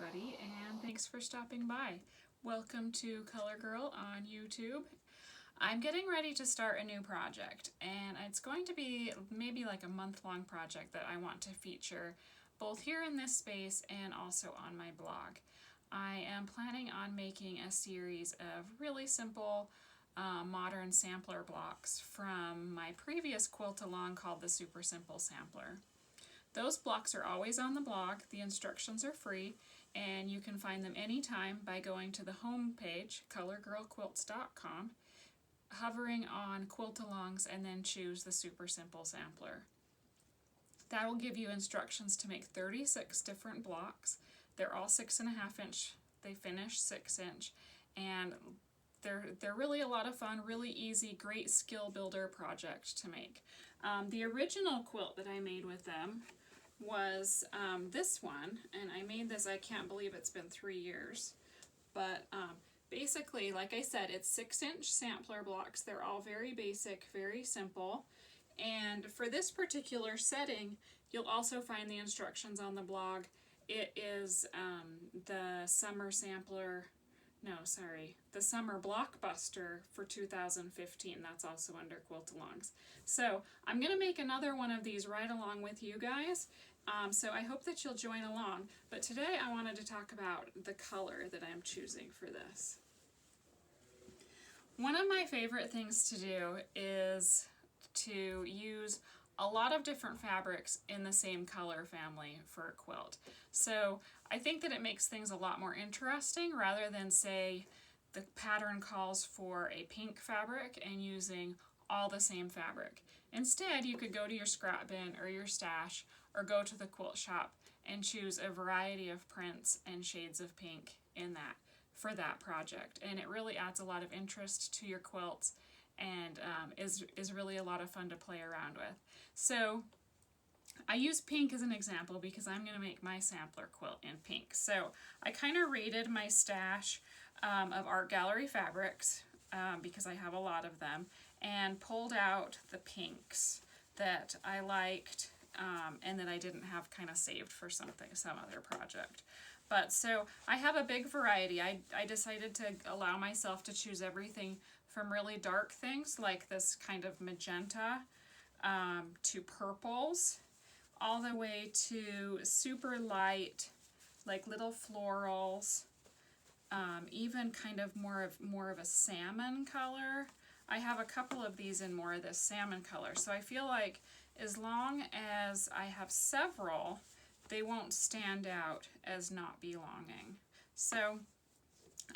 everybody, and thanks for stopping by. Welcome to Color Girl on YouTube. I'm getting ready to start a new project, and it's going to be maybe like a month-long project that I want to feature both here in this space and also on my blog. I am planning on making a series of really simple modern sampler blocks from my previous quilt along called the Super Simple Sampler. Those blocks are always on the blog, the instructions are free, and you can find them anytime by going to the home page, colorgirlquilts.com, hovering on quilt alongs, and then choose the Super Simple Sampler. That will give you instructions to make 36 different blocks. They're all 6.5 inch, they finish 6 inch, and they're really a lot of fun, really easy, great skill builder project to make. The original quilt that I made with them was this one, and I made this, I can't believe it's been 3 years, but basically, like I said, it's 6 inch sampler blocks. They're all very basic, very simple, and for this particular setting, you'll also find the instructions on the blog. It is the summer sampler, the summer blockbuster for 2015. That's also under quilt alongs. So I'm going to make another one of these right along with you guys. So I hope that you'll join along. But today I wanted to talk about the color that I'm choosing for this. One of my favorite things to do is to use a lot of different fabrics in the same color family for a quilt. So I think that it makes things a lot more interesting rather than, say, the pattern calls for a pink fabric and using all the same fabric. Instead, you could go to your scrap bin or your stash or go to the quilt shop and choose a variety of prints and shades of pink in that for that project. And it really adds a lot of interest to your quilts and is really a lot of fun to play around with. So I use pink as an example because I'm going to make my sampler quilt in pink. So I kind of raided my stash of art gallery fabrics because I have a lot of them, and pulled out the pinks that I liked and that I didn't have kind of saved for some other project. But so I have a big variety. I decided to allow myself to choose everything from really dark things like this kind of magenta to purples, all the way to super light, like little florals, even kind of more of a salmon color. I have a couple of these in more of this salmon color, so I feel like as long as I have several, they won't stand out as not belonging. So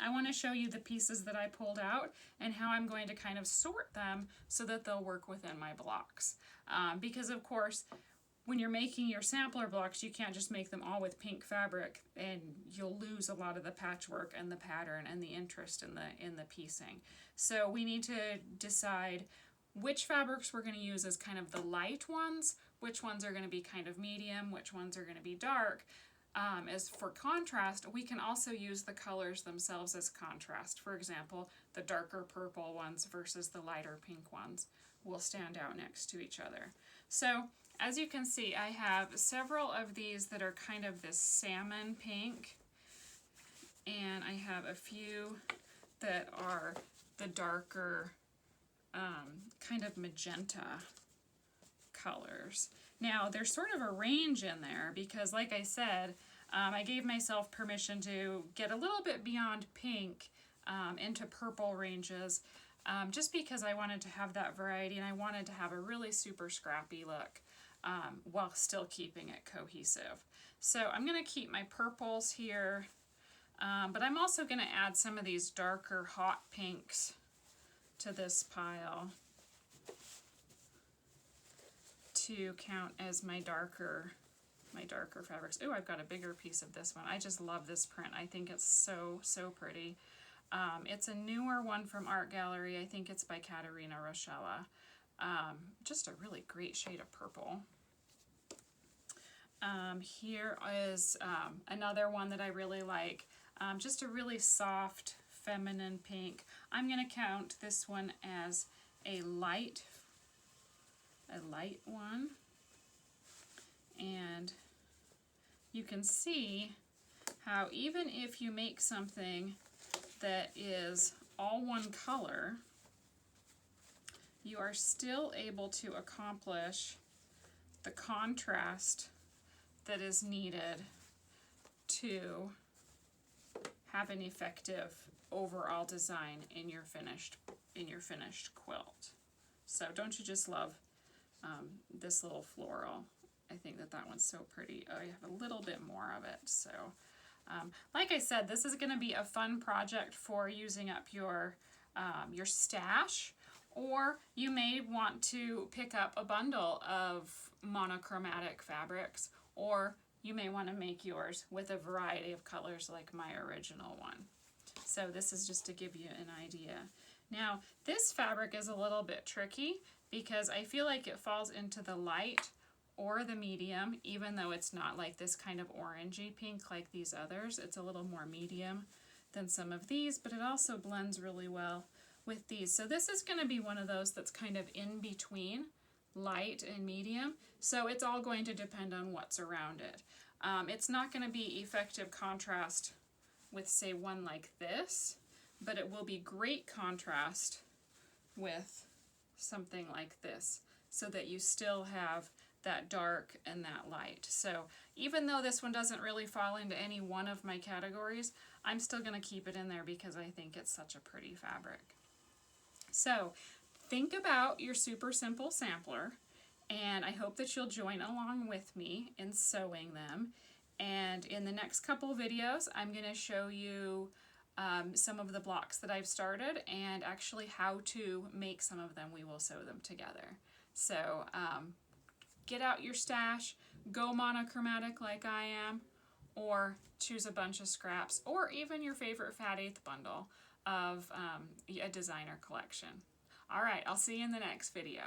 I want to show you the pieces that I pulled out and how I'm going to kind of sort them so that they'll work within my blocks. Because of course, when you're making your sampler blocks, you can't just make them all with pink fabric, and you'll lose a lot of the patchwork and the pattern and the interest in the piecing. So we need to decide which fabrics we're going to use as kind of the light ones, which ones are going to be kind of medium, which ones are going to be dark. As for contrast, we can also use the colors themselves as contrast. For example, the darker purple ones versus the lighter pink ones will stand out next to each other. So as you can see, I have several of these that are kind of this salmon pink, and I have a few that are the darker kind of magenta colors. Now there's sort of a range in there because, like I said, I gave myself permission to get a little bit beyond pink into purple ranges, just because I wanted to have that variety and I wanted to have a really super scrappy look while still keeping it cohesive. So I'm going to keep my purples here, but I'm also going to add some of these darker hot pinks to this pile to count as my darker fabrics. Oh, I've got a bigger piece of this one. I just love this print. I think it's so pretty. It's a newer one from Art Gallery. I think it's by Katerina Rochella. Just a really great shade of purple. Here is another one that I really like. Just a really soft, feminine pink. I'm going to count this one as a light one. And you can see how even if you make something that is all one color, you are still able to accomplish the contrast that is needed to have an effective overall design in your finished quilt. So don't you just love this little floral? I think that that one's so pretty. Oh, you have a little bit more of it. So like I said, this is going to be a fun project for using up your stash, or you may want to pick up a bundle of monochromatic fabrics, or you may want to make yours with a variety of colors like my original one. So this is just to give you an idea. Now, this fabric is a little bit tricky because I feel like it falls into the light or the medium, even though it's not like this kind of orangey pink like these others. It's a little more medium than some of these, but it also blends really well with these. So this is going to be one of those that's kind of in between light and medium. So it's all going to depend on what's around it. It's not going to be effective contrast with, say, one like this, but it will be great contrast with something like this, so that you still have that dark and that light. So even though this one doesn't really fall into any one of my categories, I'm still going to keep it in there because I think it's such a pretty fabric. So think about your super simple sampler, and I hope that you'll join along with me in sewing them. And in the next couple videos, I'm going to show you some of the blocks that I've started and actually how to make some of them. We will sew them together. So get out your stash, go monochromatic like I am, or choose a bunch of scraps, or even your favorite Fat Eighth bundle of a designer collection. All right, I'll see you in the next video.